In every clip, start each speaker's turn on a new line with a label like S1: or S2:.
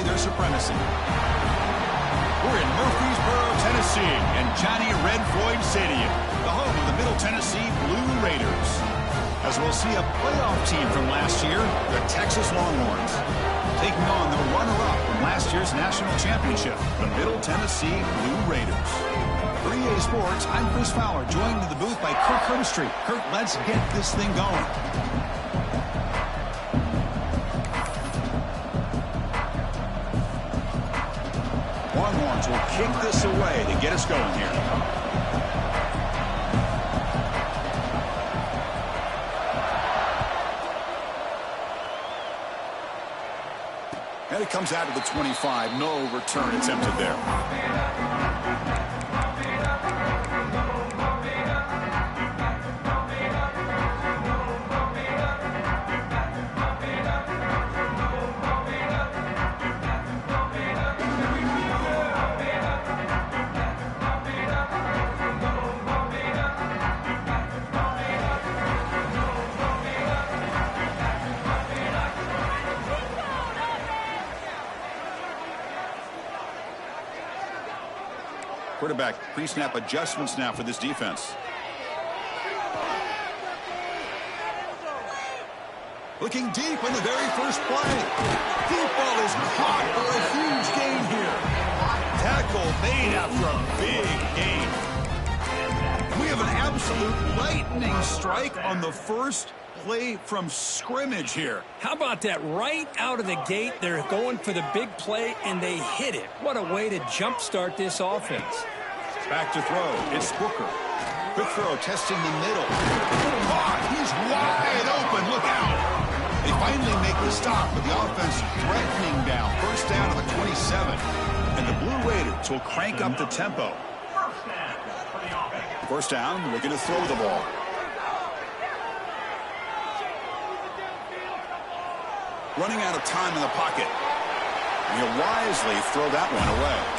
S1: display their supremacy. We're in Murfreesboro, Tennessee, and Johnny Red Floyd Stadium, the home of the Middle Tennessee Blue Raiders. As we'll see a playoff team from last year, the Texas Longhorns, taking on the runner-up from last year's national championship, the Middle Tennessee Blue Raiders. For EA Sports, I'm Chris Fowler, joined in the booth by Kirk Herbstreit. Kirk, let's get this thing going. Longhorns will kick this away to get us going here. And it comes out of the 25. No return attempted there. Quarterback pre-snap adjustments now for this defense. Looking deep in the very first play. Deep ball is caught for a huge gain here. Tackle made after a big gain. We have an absolute lightning strike on the first play from scrimmage here.
S2: How about that? Right out of the gate, they're going for the big play, and they hit it. What a way to jumpstart this offense.
S1: Back to throw. It's Booker. Quick throw, testing the middle. Caught. He's wide open. Look out. They finally make the stop, but the offense threatening down. First down to the 27. And the Blue Raiders will crank up the tempo. First down, looking to throw the ball. Running out of time in the pocket. And he'll wisely throw that one away.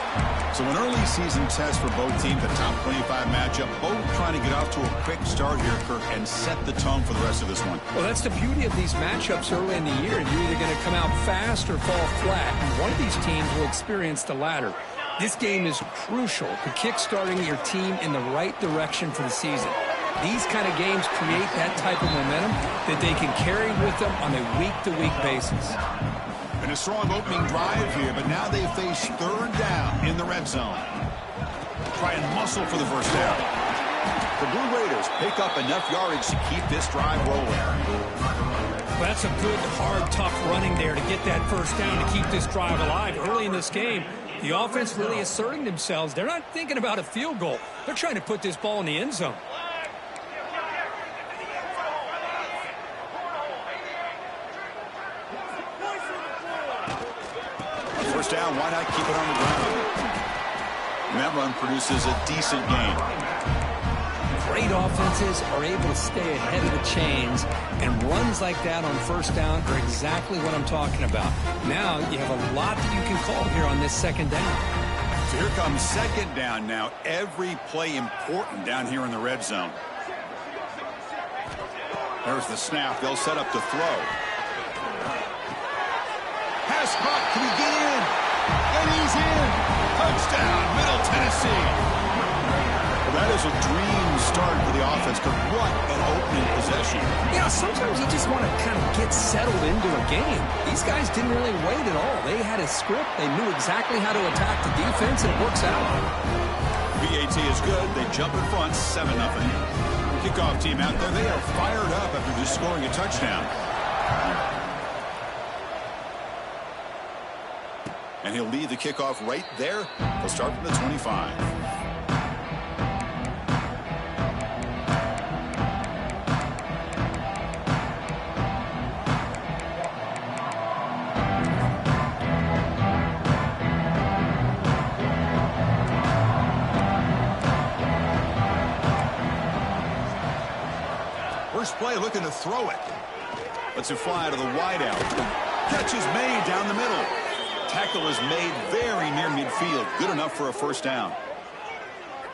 S1: So an early season test for both teams, a top 25 matchup. Both trying to get off to a quick start here, Kirk, and set the tone for the rest of this one.
S2: Well, that's the beauty of these matchups early in the year. You're either going to come out fast or fall flat, and one of these teams will experience the latter. This game is crucial to kick-starting your team in the right direction for the season. These kind of games create that type of momentum that they can carry with them on a week-to-week basis.
S1: And a strong opening drive here, but now they face third down in the red zone. Try and muscle for the first down. The Blue Raiders pick up enough yardage to keep this drive rolling.
S2: Well, that's a good, hard, tough running there to get that first down to keep this drive alive. Early in this game, the offense really asserting themselves. They're not thinking about a field goal. They're trying to put this ball in the end zone.
S1: First down, why not keep it on the ground? And that run produces a decent gain.
S2: Great offenses are able to stay ahead of the chains, and runs like that on first down are exactly what I'm talking about. Now you have a lot that you can call here on this second down.
S1: So here comes second down now. Every play important down here in the red zone. There's the snap. They'll set up to throw. Pass caught. Can he get in? And he's in. Touchdown, Middle Tennessee. Well, that is a dream start for the offense. But what an opening possession.
S2: Yeah, sometimes you just want to kind of get settled into a game. These guys didn't really wait at all. They had a script. They knew exactly how to attack the defense, and it works out.
S1: PAT is good. They jump in front, 7-0. Kickoff team out there. They are fired up after just scoring a touchdown. And he'll lead the kickoff right there. He'll start from the 25. First play looking to throw it. Lets it fly out of the wideout. Catch is made down the middle. Tackle is made very near midfield. Good enough for a first down.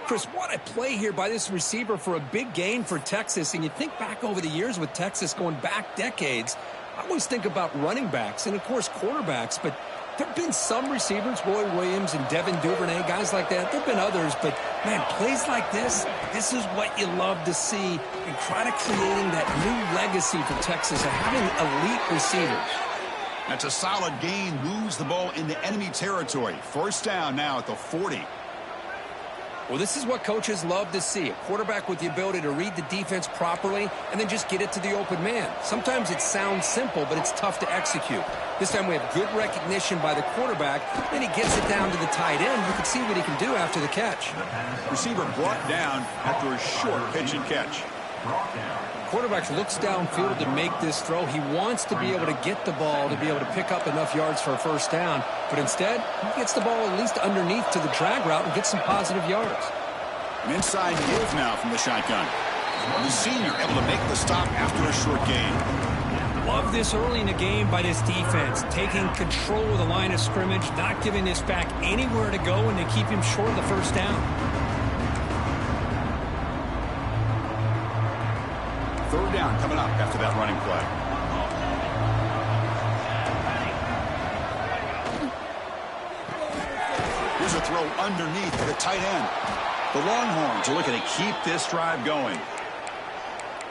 S2: Chris, what a play here by this receiver for a big gain for Texas. And you think back over the years with Texas going back decades, I always think about running backs and, of course, quarterbacks. But There have been some receivers, Roy Williams and Devin Duvernay, guys like that. There have been others, but, man, plays like this is what you love to see and try to creating that new legacy for Texas of having elite receivers.
S1: That's a solid gain. Moves the ball into enemy territory. First down now at the 40.
S2: Well, this is what coaches love to see. A quarterback with the ability to read the defense properly and then just get it to the open man. Sometimes it sounds simple, but it's tough to execute. This time we have good recognition by the quarterback. Then he gets it down to the tight end. You can see what he can do after the catch.
S1: Receiver brought down after a short pitch and catch.
S2: Quarterback looks downfield to make this throw. He wants to be able to get the ball to be able to pick up enough yards for a first down. But instead, he gets the ball at least underneath to the drag route and gets some positive yards.
S1: An inside give now from the shotgun. The senior able to make the stop after a short gain.
S2: Love this early in the game by this defense. Taking control of the line of scrimmage, not giving this back anywhere to go, and they keep him short of the first down.
S1: Third down coming up after that running play. Here's a throw underneath the tight end. The Longhorns are looking to keep this drive going.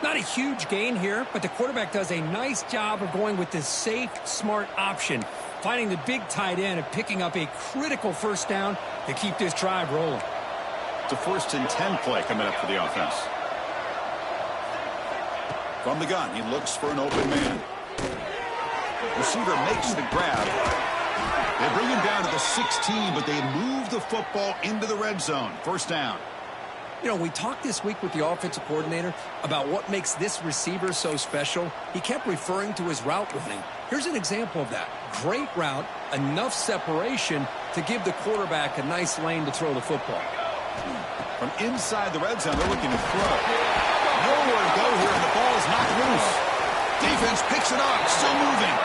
S2: Not a huge gain here, but the quarterback does a nice job of going with this safe, smart option, finding the big tight end and picking up a critical first down to keep this drive rolling.
S1: It's a 1st and 10 play coming up for the offense. From the gun, he looks for an open man. Receiver makes the grab. They bring him down to the 16, but they move the football into the red zone. First down.
S2: You know, we talked this week with the offensive coordinator about what makes this receiver so special. He kept referring to his route running. Here's an example of that. Great route, enough separation to give the quarterback a nice lane to throw the football.
S1: From inside the red zone, they're looking to throw. Nowhere to go here, and the ball is knocked loose. Defense picks it up, still moving.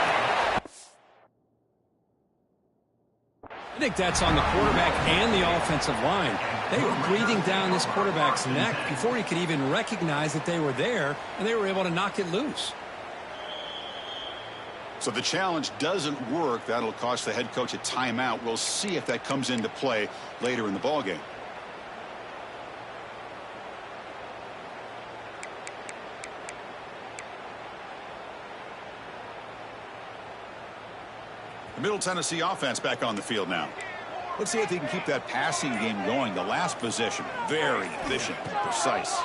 S2: I think that's on the quarterback and the offensive line. They were breathing down this quarterback's neck before he could even recognize that they were there, and they were able to knock it loose.
S1: So the challenge doesn't work. That'll cost the head coach a timeout. We'll see if that comes into play later in the ballgame. The Middle Tennessee offense back on the field now. Let's see if they can keep that passing game going. The last possession, very efficient and precise.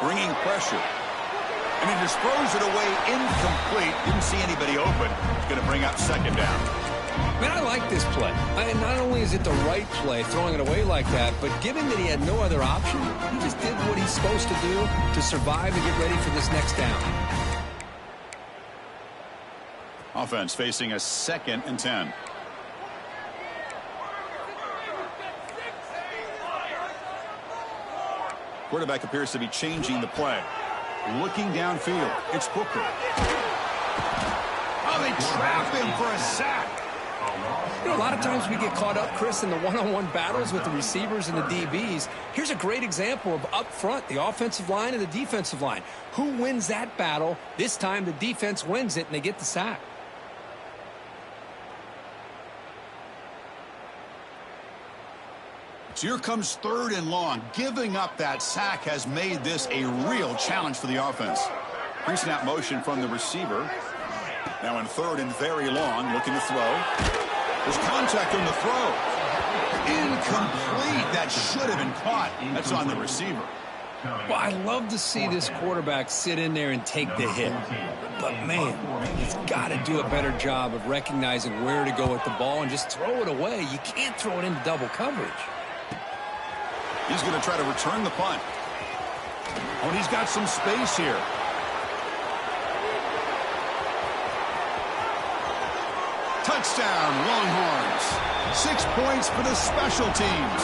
S1: Bringing pressure. And he just throws it away incomplete. Didn't see anybody open. It's going to bring up second down.
S2: Man, I like this play. Not only is it the right play, throwing it away like that, but given that he had no other option, he just did what he's supposed to do to survive and get ready for this next down.
S1: Offense facing a 2nd and 10. Quarterback appears to be changing the play. Looking downfield. It's Booker. Oh, they trap him for a sack.
S2: You know, a lot of times we get caught up, Chris, in the one-on-one battles with the receivers and the DBs. Here's a great example of up front, the offensive line and the defensive line. Who wins that battle? This time the defense wins it, and they get the sack.
S1: So here comes 3rd and long. Giving up that sack has made this a real challenge for the offense. Pre-snap motion from the receiver. Now in 3rd and very long, looking to throw. There's contact on the throw. Incomplete. That should have been caught. That's on the receiver.
S2: Well, I love to see this quarterback sit in there and take the hit. But, man, he's got to do a better job of recognizing where to go with the ball and just throw it away. You can't throw it into double coverage.
S1: He's going to try to return the punt. Oh, and he's got some space here. Touchdown, Longhorns. 6 points for the special teams.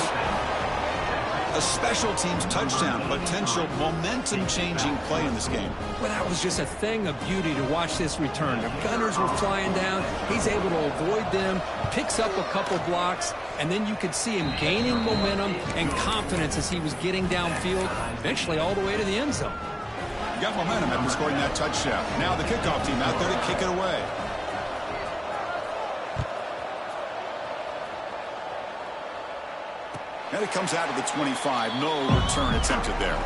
S1: A special teams touchdown, potential momentum-changing play in this game.
S2: Well, that was just a thing of beauty to watch this return. The Gunners were flying down. He's able to avoid them, picks up a couple blocks, and then you could see him gaining momentum and confidence as he was getting downfield, eventually all the way to the end zone.
S1: He got momentum after scoring that touchdown. Now the kickoff team out there to kick it away. And it comes out of the 25. No return attempted there.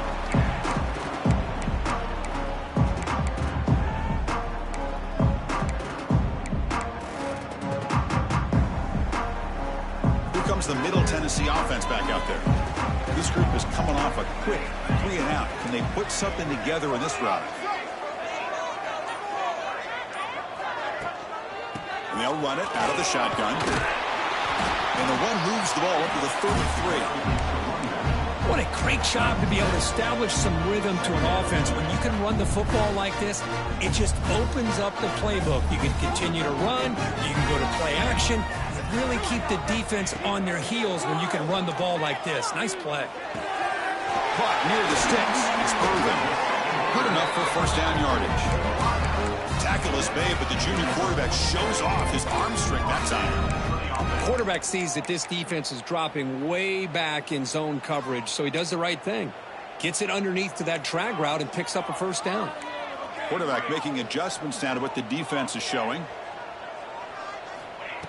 S1: Here comes the Middle Tennessee offense back out there. This group is coming off a quick 3-and-out. Can they put something together in this route? And they'll run it out of the shotgun. And the run moves the ball up to the 33.
S2: What a great job to be able to establish some rhythm to an offense. When you can run the football like this, it just opens up the playbook. You can continue to run. You can go to play action. You really keep the defense on their heels when you can run the ball like this. Nice play.
S1: Caught near the sticks. It's Irvin. Good enough for first down yardage. Tackle is made, but the junior quarterback shows off his arm strength that time.
S2: The quarterback sees that this defense is dropping way back in zone coverage, so he does the right thing. Gets it underneath to that drag route and picks up a first down.
S1: Quarterback making adjustments now to what the defense is showing.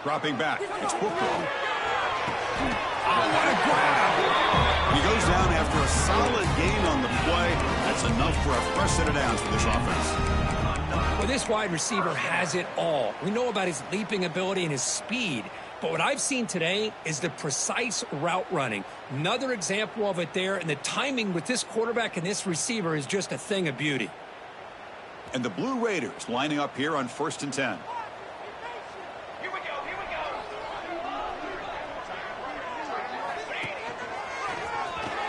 S1: Dropping back. It's Booker. Oh, what a grab! He goes down after a solid gain on the play. That's enough for a fresh set of downs for this offense.
S2: Well, this wide receiver has it all. We know about his leaping ability and his speed, but what I've seen today is the precise route running. Another example of it there, and the timing with this quarterback and this receiver is just a thing of beauty.
S1: And the Blue Raiders lining up here on 1st and 10.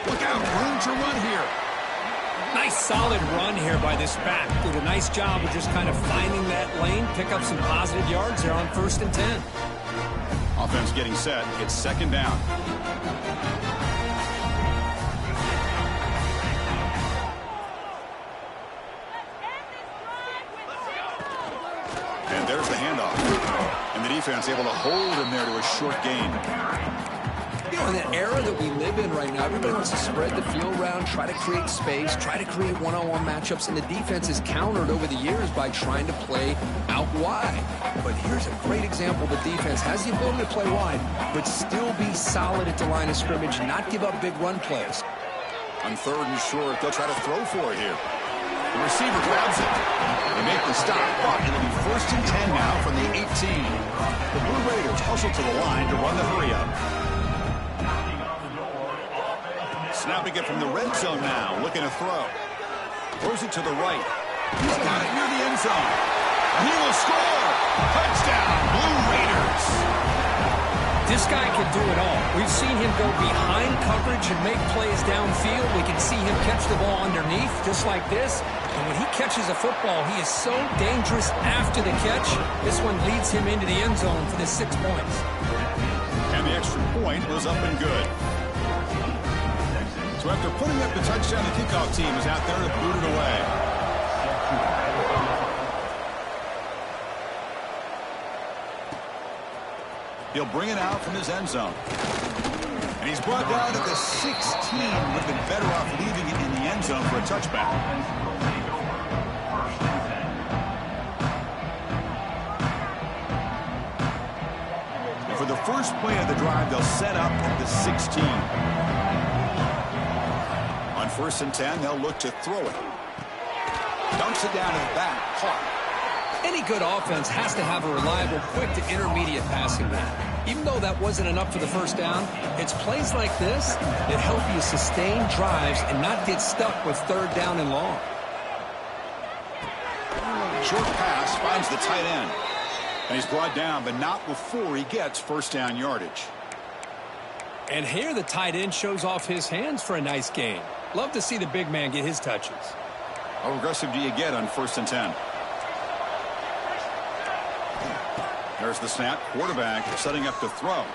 S1: Look out, room to run here.
S2: Nice solid run here by this back. Did a nice job of just kind of finding that lane, pick up some positive yards there on 1st and 10.
S1: Offense getting set. It's 2nd down. And there's the handoff. And the defense able to hold him there to a short gain.
S2: You know, in the era that we live in right now, everybody wants to spread the field around, try to create space, try to create one-on-one matchups, and the defense is countered over the years by trying to play out wide. But here's a great example. The defense has the ability to play wide, but still be solid at the line of scrimmage, not give up big run plays.
S1: On 3rd and short, they'll try to throw for it here. The receiver grabs it. They make the stop, but it'll be 1st and 10 now from the 18. The Blue Raiders hustle to the line to run the hurry-up. Snapping it from the red zone now, looking to throw. Throws it to the right. He's got it near the end zone. He will score. Touchdown, Blue Raiders.
S2: This guy can do it all. We've seen him go behind coverage and make plays downfield. We can see him catch the ball underneath, just like this. And when he catches a football, he is so dangerous after the catch. This one leads him into the end zone for the 6 points.
S1: And the extra point was up and good. So after putting up the touchdown, the kickoff team is out there to boot it away. He'll bring it out from his end zone. And he's brought down at the 16. Would have been better off leaving it in the end zone for a touchback. And for the first play of the drive, they'll set up at the 16. On 1st and 10, they'll look to throw it. Dumps it down in the back. Caught.
S2: Any good offense has to have a reliable, quick to intermediate passing game. Even though that wasn't enough for the first down, it's plays like this that help you sustain drives and not get stuck with 3rd down and long.
S1: Short pass finds the tight end. And he's brought down, but not before he gets 1st down yardage.
S2: And here the tight end shows off his hands for a nice gain. Love to see the big man get his touches.
S1: How aggressive do you get on 1st and 10? There's the snap. Quarterback setting up to throw.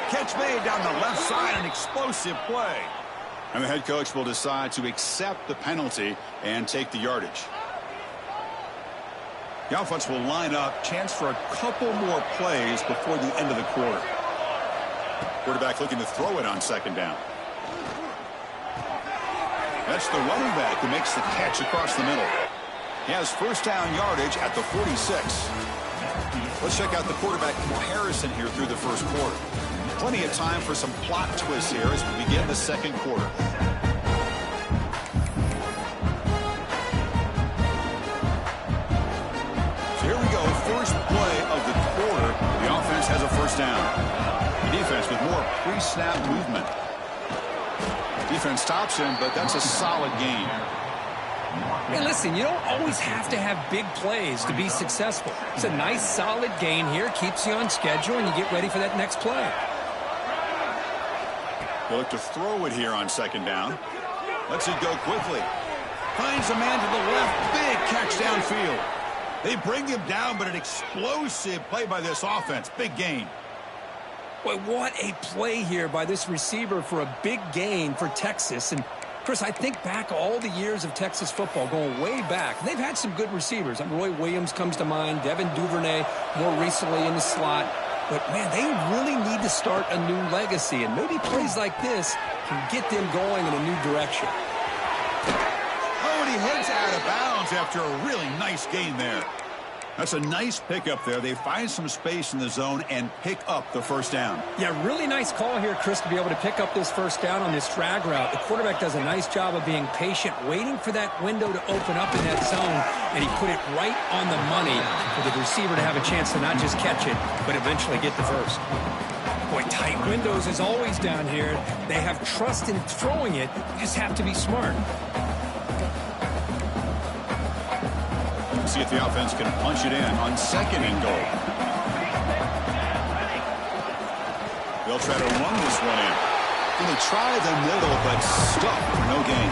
S1: Catch made down the left side. An explosive play. And the head coach will decide to accept the penalty and take the yardage. The offense will line up. Chance for a couple more plays before the end of the quarter. Quarterback looking to throw it on 2nd down. That's the running back who makes the catch across the middle. He has 1st down yardage at the 46. Let's check out the quarterback comparison here through the first quarter. Plenty of time for some plot twists here as we begin the second quarter. So here we go, first play of the quarter. The offense has a first down. The defense with more pre-snap movement. Defense stops him, but that's a solid gain.
S2: Hey, listen, you don't always have to have big plays to be successful. It's a nice, solid gain here. Keeps you on schedule, and you get ready for that next play.
S1: They'll look to throw it here on second down. Lets it go quickly. Finds a man to the left. Big catch downfield. They bring him down, but an explosive play by this offense. Big gain.
S2: Boy, what a play here by this receiver for a big gain for Texas. And Chris, I think back all the years of Texas football, going way back. They've had some good receivers. Roy Williams comes to mind, Devin Duvernay more recently in the slot. But, man, they really need to start a new legacy. And maybe plays like this can get them going in a new direction.
S1: Oh, and he heads out of bounds after a really nice gain there. That's a nice pickup there. They find some space in the zone and pick up the first down.
S2: Yeah, really nice call here, Chris, to be able to pick up this first down on this drag route. The quarterback does a nice job of being patient, waiting for that window to open up in that zone, and he put it right on the money for the receiver to have a chance to not just catch it, but eventually get the first. Boy, tight windows is always down here. They have trust in throwing it. You just have to be smart.
S1: See if the offense can punch it in on second and goal. They'll try to run this one in. And they try the middle, but stuck for no gain.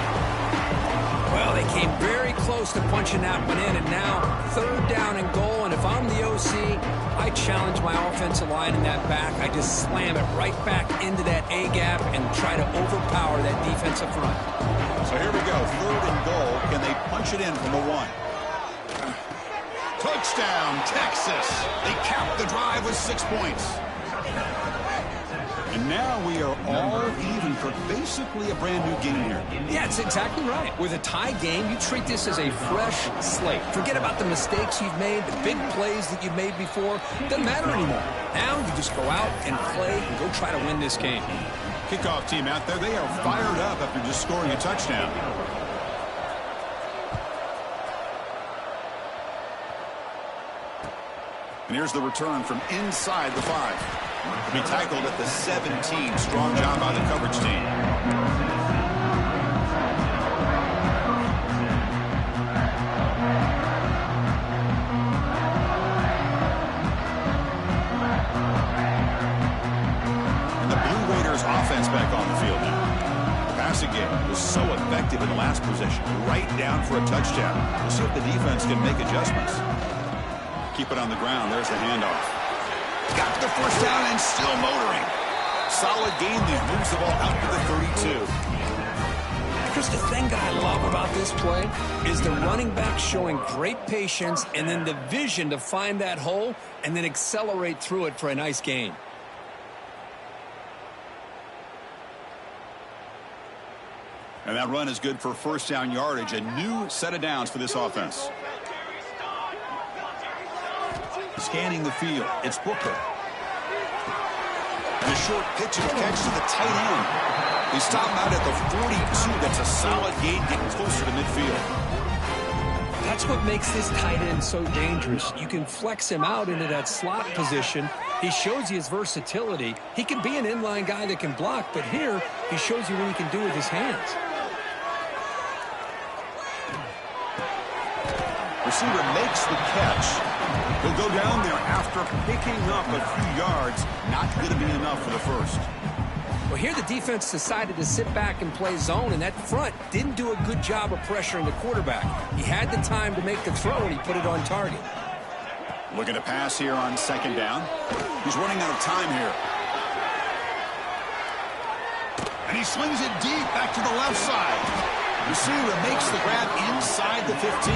S2: Well, they came very close to punching that one in, and now third down and goal. And if I'm the OC, I challenge my offensive line in that back. I just slam it right back into that A-gap and try to overpower that defensive front.
S1: So here we go, third and goal. Can they punch it in from the one? Touchdown, Texas. They cap the drive with 6 points. And now we are all even for basically a brand new game here.
S2: Yeah, it's exactly right. With a tie game, you treat this as a fresh slate. Forget about the mistakes you've made, the big plays that you've made before. Doesn't matter anymore. Now you just go out and play and go try to win this game.
S1: Kickoff team out there, they are fired up after just scoring a touchdown. And here's the return from inside the 5. To be tackled at the 17. Strong job by the coverage team. And the Blue Raiders offense back on the field now. The passing game was so effective in the last possession. Right down for a touchdown. We'll see if the defense can make adjustments. Keep it on the ground. There's the handoff. Got to the first down and still motoring. Solid gain there. Moves the ball out to the 32.
S2: Chris, the thing that I love about this play is the running back showing great patience and then the vision to find that hole and then accelerate through it for a nice gain.
S1: And that run is good for first down yardage. A new set of downs for this offense. Scanning the field, it's Booker. And a short pitch and catch to the tight end. They stop him out at the 42. That's a solid gain, getting closer to midfield.
S2: That's what makes this tight end so dangerous. You can flex him out into that slot position. He shows you his versatility. He can be an inline guy that can block, but here he shows you what he can do with his hands.
S1: Receiver makes the catch. He'll go down there after picking up a few yards. Not going to be enough for the first.
S2: Well, here the defense decided to sit back and play zone, and that front didn't do a good job of pressuring the quarterback. He had the time to make the throw, and he put it on target.
S1: Looking to pass here on second down. He's running out of time here. And he slings it deep back to the left side. Receiver makes the grab inside the 15.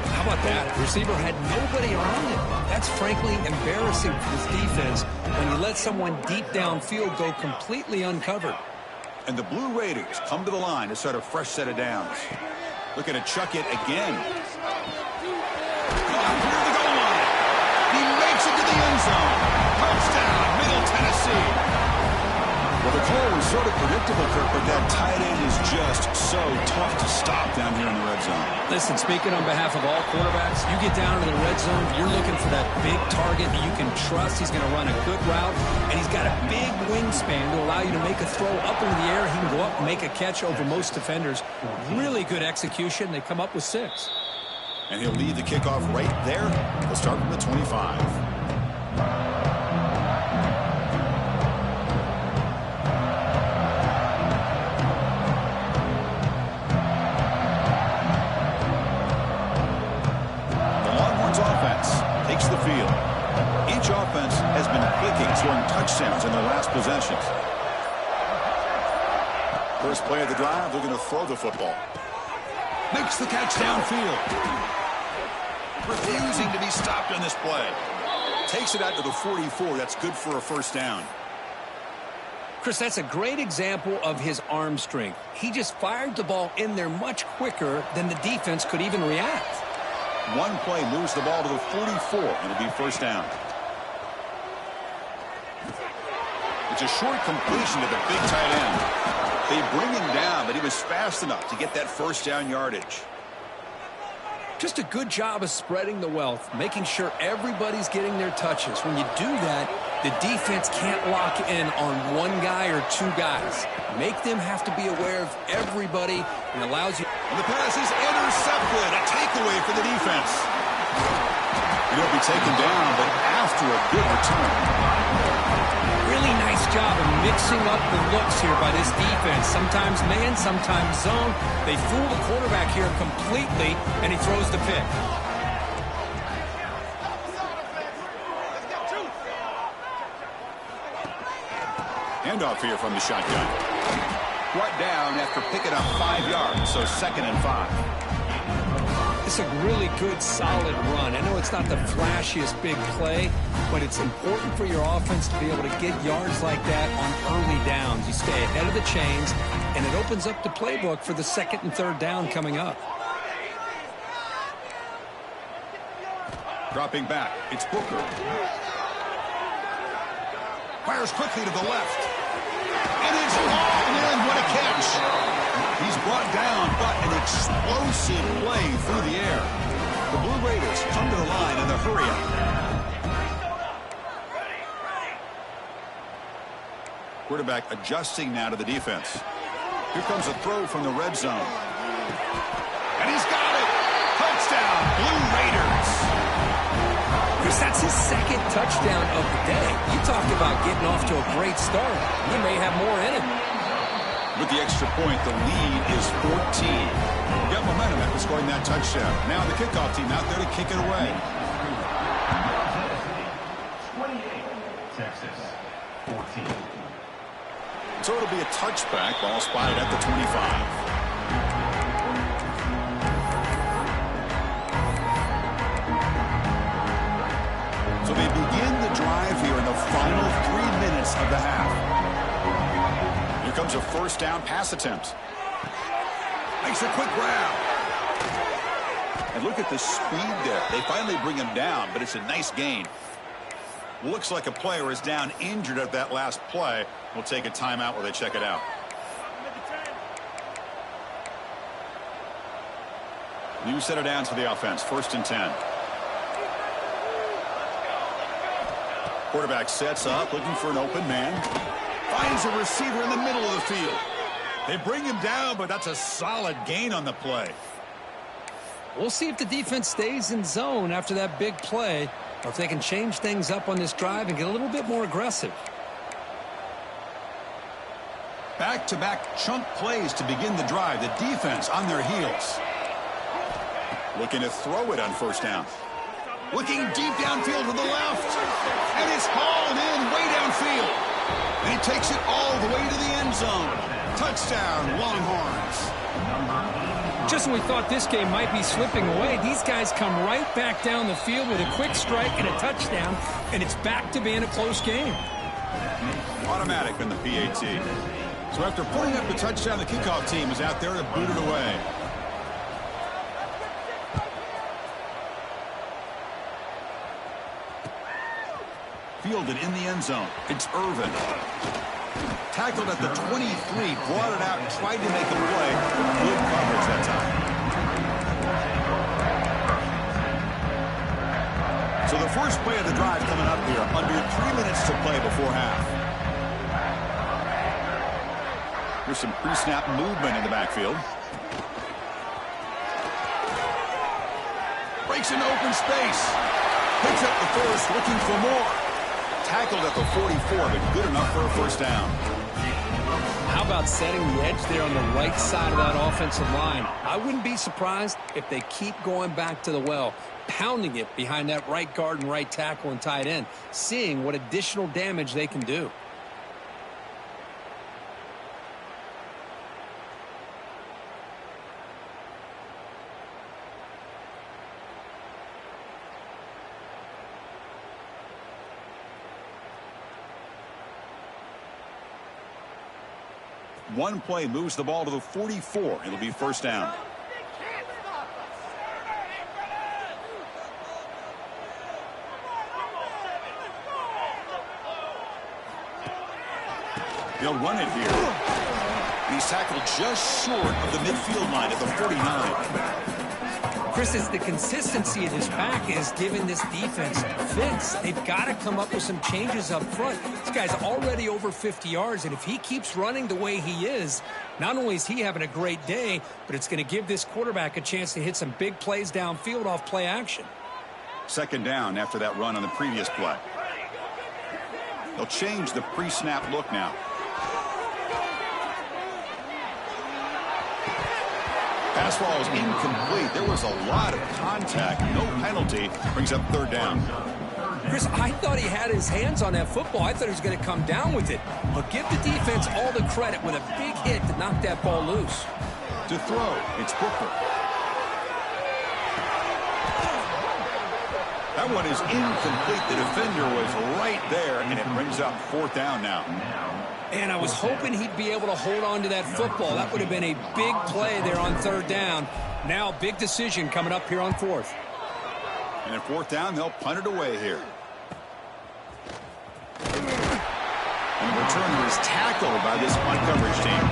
S2: How about that? The receiver had nobody around him. That's frankly embarrassing for this defense when you let someone deep downfield go completely uncovered.
S1: And the Blue Raiders come to the line to start a fresh set of downs. Looking to chuck it again. Near the goal line. predictable, Kirk, but that tight end is just so tough to stop down here in the red zone.
S2: Listen, speaking on behalf of all quarterbacks, you get down to the red zone, you're looking for that big target that you can trust. He's going to run a good route, and he's got a big wingspan to allow you to make a throw up into the air. He can go up and make a catch over most defenders. Really good execution. They come up with 6.
S1: And he'll lead the kickoff right there. He'll start from the 25. Takes the field. Each offense has been clicking, scoring touchdowns in their last possessions. First play of the drive, they're going to throw the football. Makes the catch downfield. Refusing to be stopped on this play. Takes it out to the 44. That's good for a first down.
S2: Chris, that's a great example of his arm strength. He just fired the ball in there much quicker than the defense could even react.
S1: One play moves the ball to the 44, and it'll be first down. It's a short completion to the big tight end. They bring him down, but he was fast enough to get that first down yardage.
S2: Just a good job of spreading the wealth, making sure everybody's getting their touches. When you do that, the defense can't lock in on one guy or 2 guys. Make them have to be aware of everybody and allows you.
S1: And the pass is intercepted. A takeaway for the defense. He'll be taken down, but after a good return.
S2: Really nice job of mixing up the looks here by this defense. Sometimes man, sometimes zone. They fool the quarterback here completely, and he throws the pick.
S1: Handoff here from the shotgun. Brought down after picking up 5 yards, so 2nd and 5.
S2: It's a really good, solid run. I know it's not the flashiest big play, but it's important for your offense to be able to get yards like that on early downs. You stay ahead of the chains, and it opens up the playbook for the 2nd and 3rd down coming up.
S1: Dropping back, it's Booker. Fires quickly to the left. And it's all in. What a catch. He's brought down, but an explosive play through the air. The Blue Raiders come to the line in the hurry-up. Quarterback adjusting now to the defense. Here comes a throw from the red zone. And he's got it. Touchdown, Blue Raiders.
S2: Chris, that's his 2nd touchdown of the day. You talked about getting off to a great start. He may have more in him.
S1: With the extra point, the lead is 14. Got momentum after scoring that touchdown. Now the kickoff team out there to kick it away.
S3: 28, Texas, 14.
S1: So it'll be a touchback. Ball spotted at the 25. So they begin the drive here in the final 3 minutes of the half. Here comes a first down pass attempt. Makes a quick grab. And look at the speed there. They finally bring him down, but it's a nice gain. Looks like a player is down injured at that last play. We'll take a timeout while they check it out. New set of downs for the offense. 1st and 10. Quarterback sets up, looking for an open man. Finds a receiver in the middle of the field. They bring him down, but that's a solid gain on the play.
S2: We'll see if the defense stays in zone after that big play, or if they can change things up on this drive and get a little bit more aggressive.
S1: Back-to-back chunk plays to begin the drive. The defense on their heels. Looking to throw it on first down. Looking deep downfield to the left. And it's hauled in way downfield. And he takes it all the way to the end zone. Touchdown, Longhorns.
S2: Just when we thought this game might be slipping away, these guys come right back down the field with a quick strike and a touchdown, and it's back to being a close game.
S1: Automatic in the PAT. So after putting up the touchdown, the kickoff team is out there to boot it away. Fielded in the end zone. It's Irvin. Tackled at the 23, brought it out, and tried to make a play. Good coverage that time. So the first play of the drive coming up here, under 3 minutes to play before half. Here's some pre-snap movement in the backfield. Breaks into open space. Picks up the first, looking for more. Tackled at the 44, but good enough for a first down.
S2: How about setting the edge there on the right side of that offensive line? I wouldn't be surprised if they keep going back to the well, pounding it behind that right guard and right tackle and tight end, seeing what additional damage they can do.
S1: One play moves the ball to the 44. It'll be first down. They'll run it here. He's tackled just short of the midfield line at the 49.
S2: Chris, it's the consistency of his back is giving this defense fits. They've got to come up with some changes up front. This guy's already over 50 yards, and if he keeps running the way he is, not only is he having a great day, but it's going to give this quarterback a chance to hit some big plays downfield off play action.
S1: Second down after that run on the previous play. They'll change the pre-snap look now. Pass ball is incomplete. There was a lot of contact. No penalty. Brings up third down.
S2: Chris, I thought he had his hands on that football. I thought he was going to come down with it. But give the defense all the credit with a big hit to knock that ball loose.
S1: To throw, it's Booker. That one is incomplete. The defender was right there, and it brings up fourth down now.
S2: And I was hoping he'd be able to hold on to that football. That would have been a big play there on third down. Now, big decision coming up here on fourth.
S1: And at fourth down, they'll punt it away here. And the returner is tackled by this punt coverage team.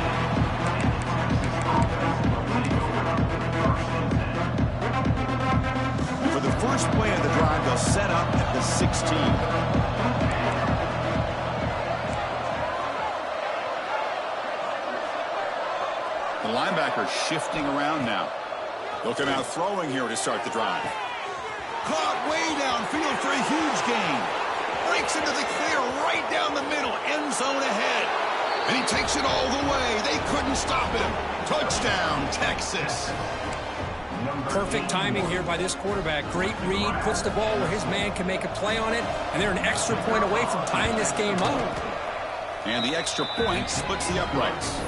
S1: For the first play of the drive, they'll set up at the 16. The linebacker shifting around now. They'll come out throwing here to start the drive. Caught way downfield for a huge gain. Breaks into the clear right down the middle. End zone ahead. And he takes it all the way. They couldn't stop him. Touchdown, Texas.
S2: Perfect timing here by this quarterback. Great read. Puts the ball where his man can make a play on it. And they're an extra point away from tying this game up.
S1: And the extra point splits the uprights.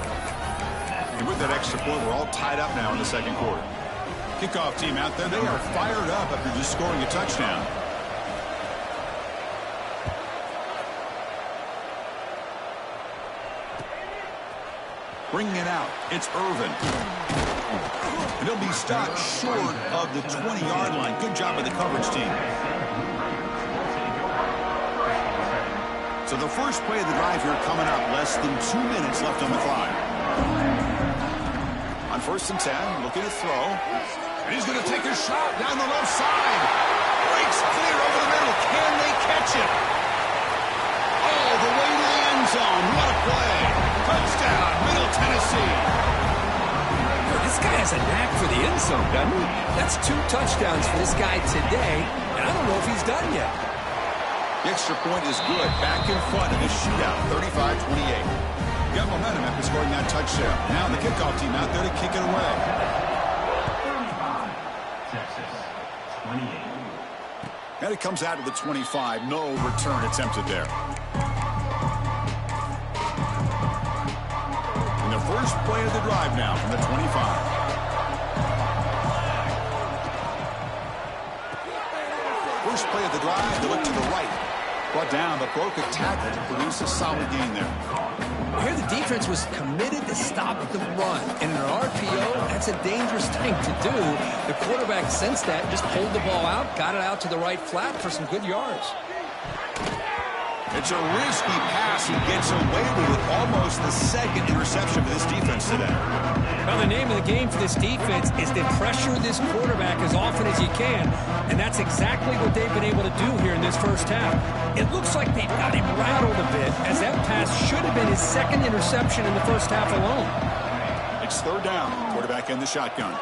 S1: And with that extra point, we're all tied up now in the second quarter. Kickoff team out there, they are fired up after just scoring a touchdown. Bringing it out, it's Irvin. And he'll be stopped short of the 20-yard line. Good job by the coverage team. So the first play of the drive here coming up. Less than 2 minutes left on the clock. On first and 10, looking to throw. And he's going to take a shot down the left side. Breaks clear over the middle. Can they catch it? All the way to the end zone. What a play. Touchdown, Middle Tennessee.
S2: This guy has a knack for the end zone, doesn't he? That's 2 touchdowns for this guy today, and I don't know if he's done yet.
S1: The extra point is good. Back in front of this shootout, 35-28. Got momentum after scoring that touchdown. Now the kickoff team out there to kick it away.
S3: Texas, 28.
S1: And it comes out of the 25. No return attempted there. And the first play of the drive now from the 25. First play of the drive, they look to the right. Brought down, but broke a tackle to produce a solid gain there.
S2: Here the defense was committed to stop the run. And in an RPO, that's a dangerous thing to do. The quarterback sensed that, just pulled the ball out, got it out to the right flat for some good yards.
S1: It's a risky pass. He gets away with it. Almost the second interception for this defense today.
S2: Well, the name of the game for this defense is to pressure this quarterback as often as you can, and that's exactly what they've been able to do here in this first half. It looks like they've got him rattled a bit, as that pass should have been his second interception in the first half alone.
S1: It's third down. Quarterback in the shotgun.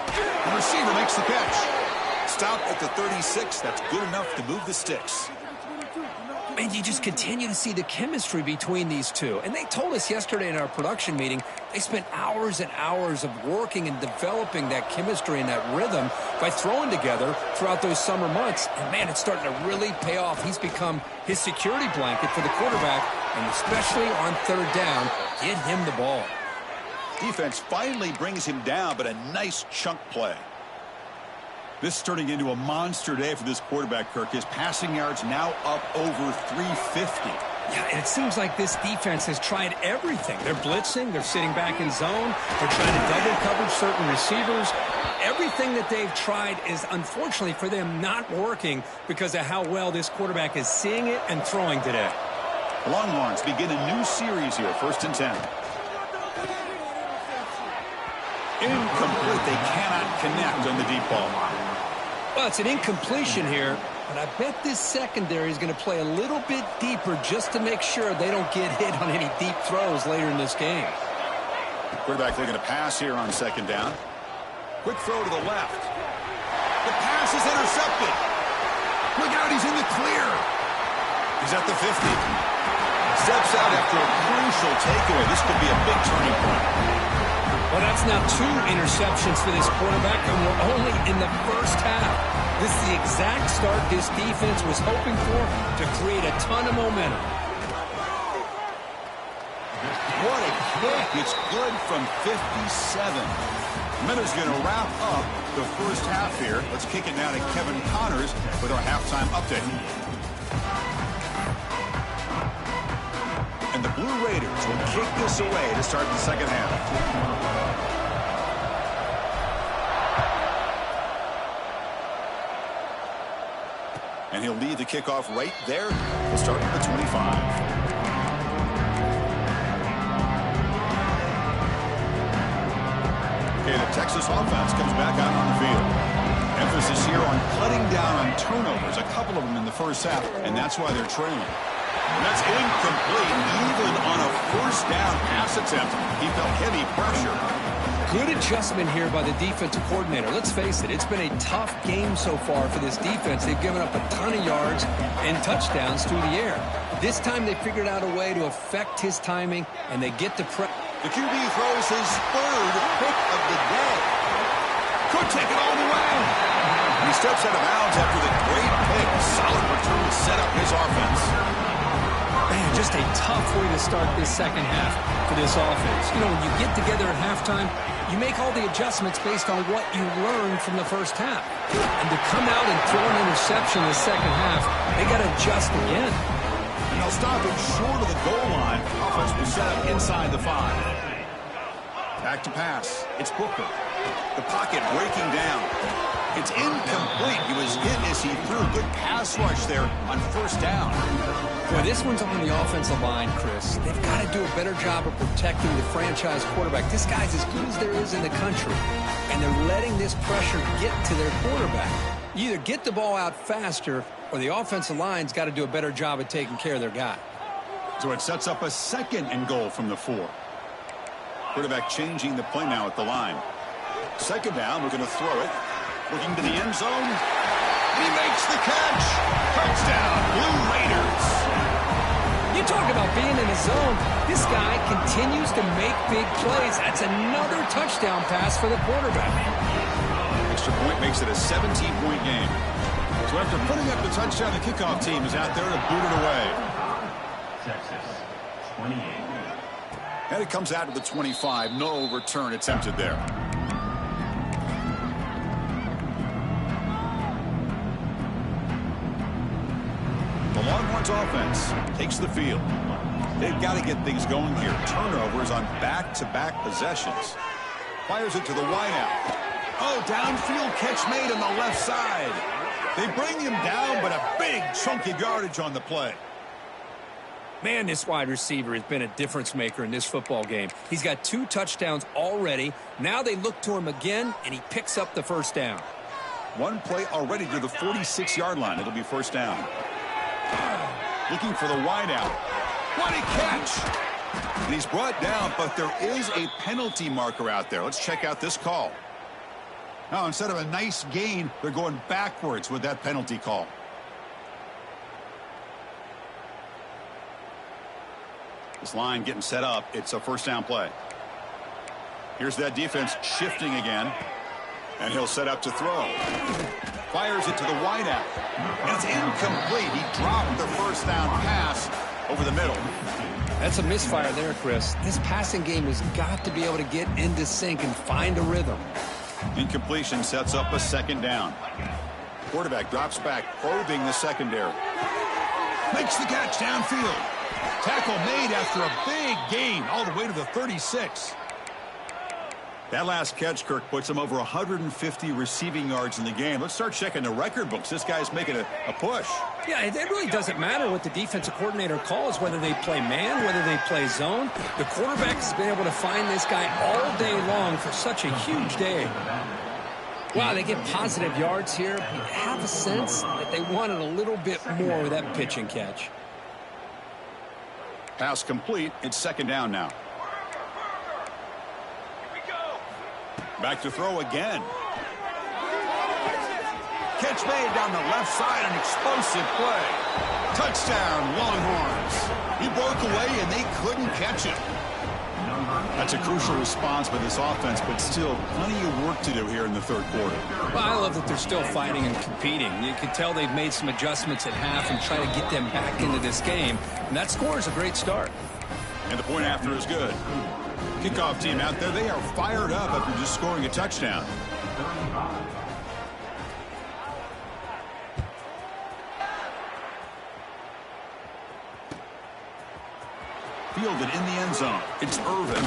S1: The receiver makes the catch. Stop at the 36. That's good enough to move the sticks.
S2: And you just continue to see the chemistry between these two. And they told us yesterday in our production meeting, they spent hours and hours of working and developing that chemistry and that rhythm by throwing together throughout those summer months. And, man, it's starting to really pay off. He's become his security blanket for the quarterback, and especially on third down, get him the ball.
S1: Defense finally brings him down, but a nice chunk play. This is turning into a monster day for this quarterback, Kirk. His passing yards now up over 350.
S2: Yeah, and it seems like this defense has tried everything. They're blitzing. They're sitting back in zone. They're trying to double cover certain receivers. Everything that they've tried is, unfortunately for them, not working because of how well this quarterback is seeing it and throwing today.
S1: Longhorns begin a new series here, 1st and 10. Incomplete. They cannot connect on the deep ball.
S2: Well, it's an incompletion here, but I bet this secondary is going to play a little bit deeper just to make sure they don't get hit on any deep throws later in this game.
S1: Quarterback looking to pass here on 2nd down. Quick throw to the left. The pass is intercepted. Look out, he's in the clear. He's at the 50. Steps out after a crucial takeaway. This could be a big turning point.
S2: Well, that's now 2 interceptions for this quarterback, and we're only in the first half. This is the exact start this defense was hoping for to create a ton of momentum.
S1: What a kick. It's good from 57. Minutes going to wrap up the first half here. Let's kick it now to Kevin Connors with our halftime update. And the Blue Raiders will kick this away to start the second half. And he'll lead the kickoff right there. We'll start at the 25. Okay, the Texas offense comes back out on the field. Emphasis here on cutting down on turnovers, a couple of them in the first half, and that's why they're trailing. And that's incomplete, even on a 1st down pass attempt. He felt heavy pressure.
S2: Good adjustment here by the defensive coordinator. Let's face it, it's been a tough game so far for this defense. They've given up a ton of yards and touchdowns through the air. This time they figured out a way to affect his timing, and they get to press.
S1: The QB throws his 3rd pick of the day. Could take it all the way. He steps out of bounds after the great pick. A solid return to set up his offense.
S2: Man, just a tough way to start this second half for this offense. You know, when you get together at halftime, you make all the adjustments based on what you learned from the first half. And to come out and throw an interception in the second half, they got to adjust again.
S1: And they'll stop him short of the goal line. Offense will set up inside the 5. Back to pass. It's Booker. The pocket breaking down. It's incomplete. He was hit as he threw a good pass rush there on 1st down.
S2: Boy, this one's on the offensive line, Chris. They've got to do a better job of protecting the franchise quarterback. This guy's as good as there is in the country, and they're letting this pressure get to their quarterback. You either get the ball out faster, or the offensive line's got to do a better job of taking care of their guy.
S1: So it sets up a 2nd and goal from the 4. Quarterback changing the play now at the line. 2nd down, we're going to throw it. Looking to the end zone. He makes the catch. Touchdown, Blue Raiders.
S2: You talk about being in the zone. This guy continues to make big plays. That's another touchdown pass for the quarterback.
S1: Extra point makes it a 17-point game. So after putting up the touchdown, the kickoff team is out there to boot it away.
S3: Texas, 28.
S1: And it comes out to the 25. No return attempted there. The Longhorns offense takes the field. They've got to get things going here. Turnovers on back-to-back possessions. Fires it to the wideout. Oh, downfield catch made on the left side. They bring him down, but a big chunk of yardage on the play.
S2: Man, this wide receiver has been a difference maker in this football game. He's got 2 touchdowns already. Now they look to him again, and he picks up the first down.
S1: One play already to the 46-yard line. It'll be first down. Looking for the wideout. What a catch! And he's brought down, but there is a penalty marker out there. Let's check out this call. Now, instead of a nice gain, they're going backwards with that penalty call. This line getting set up. It's a first down play. Here's that defense shifting again. And he'll set up to throw. Fires it to the wideout. And it's incomplete. He dropped the first down pass over the middle.
S2: That's a misfire there, Chris. This passing game has got to be able to get into sync and find a rhythm.
S1: Incompletion sets up a second down. Quarterback drops back, probing the secondary. Makes the catch downfield. Tackle made after a big gain all the way to the 36. That last catch, Kirk, puts him over 150 receiving yards in the game. Let's start checking the record books. This guy's making a push.
S2: Yeah, it really doesn't matter what the defensive coordinator calls, whether they play man, whether they play zone. The quarterback has been able to find this guy all day long for such a huge day. Wow, they get positive yards here. You have a sense that they wanted a little bit more with that pitch and catch.
S1: Pass complete. It's second down now. Back to throw again. Catch made down the left side, an explosive play. Touchdown, Longhorns. He broke away and they couldn't catch him. That's a crucial response by this offense, but still plenty of work to do here in the third quarter.
S2: Well, I love that they're still fighting and competing. You can tell they've made some adjustments at half and try to get them back into this game. And that score is a great start.
S1: And the point after is good. Kickoff team out there, they are fired up after just scoring a touchdown. Fielded in the end zone. It's Irvin.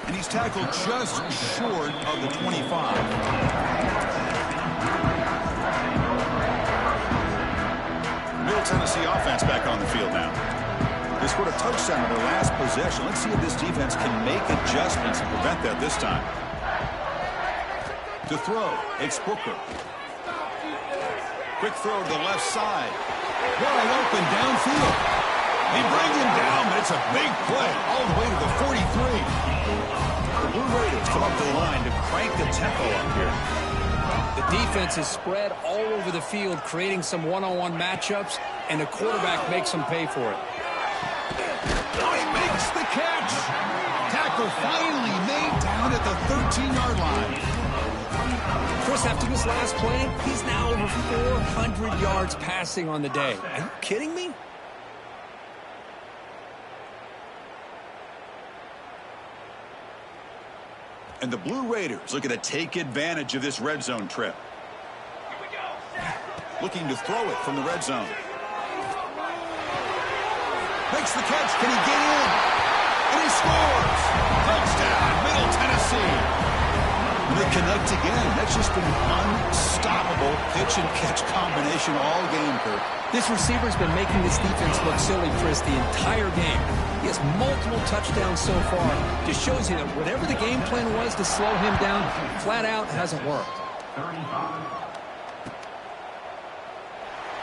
S1: And he's tackled just short of the 25. Middle Tennessee offense back on the field now. They scored a touchdown in their last possession. Let's see if this defense can make adjustments and prevent that this time. To throw, it's Booker. Quick throw to the left side. Wide open downfield. They bring him down, but it's a big play all the way to the 43. The Blue Raiders come up to the line to crank the tempo up here.
S2: The defense is spread all over the field, creating some one-on-one matchups, and the quarterback makes them pay for it.
S1: Oh, he makes the catch. Tackle finally made down at the 13-yard line.
S2: Chris, after this last play, he's now over 400 yards passing on the day. Are you kidding me?
S1: And the Blue Raiders looking to take advantage of this red zone trip. Looking to throw it from the red zone. Makes the catch. Can he get in? And he scores. Touchdown, Middle Tennessee. And they connect again. That's just been unstoppable pitch and catch combination all game, Kurt.
S2: This receiver's been making this defense look silly, Chris, the entire game. He has multiple touchdowns so far. Just shows you that whatever the game plan was to slow him down, flat out hasn't worked.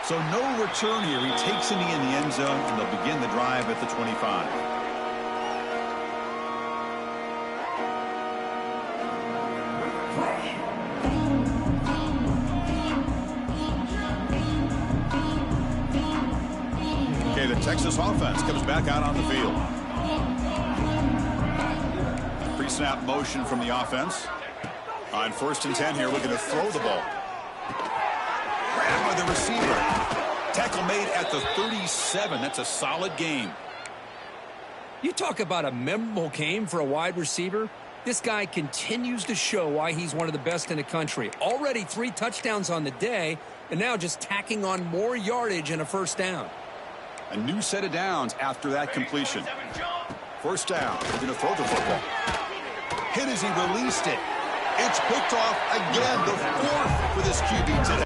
S1: So no return here. He takes it in the end zone, and they'll begin the drive at the 25. Okay, the Texas offense comes back out on the field. Pre-snap motion from the offense. On 1st and 10 here, looking to throw the ball. Grabbed by the receiver. Tackle made at the 37. That's a solid gain.
S2: You talk about a memorable game for a wide receiver. This guy continues to show why he's one of the best in the country. Already 3 touchdowns on the day, and now just tacking on more yardage and a first down.
S1: A new set of downs after that completion. First down. They're going to throw the football. Hit as he released it. It's picked off again, the 4th for this QB today.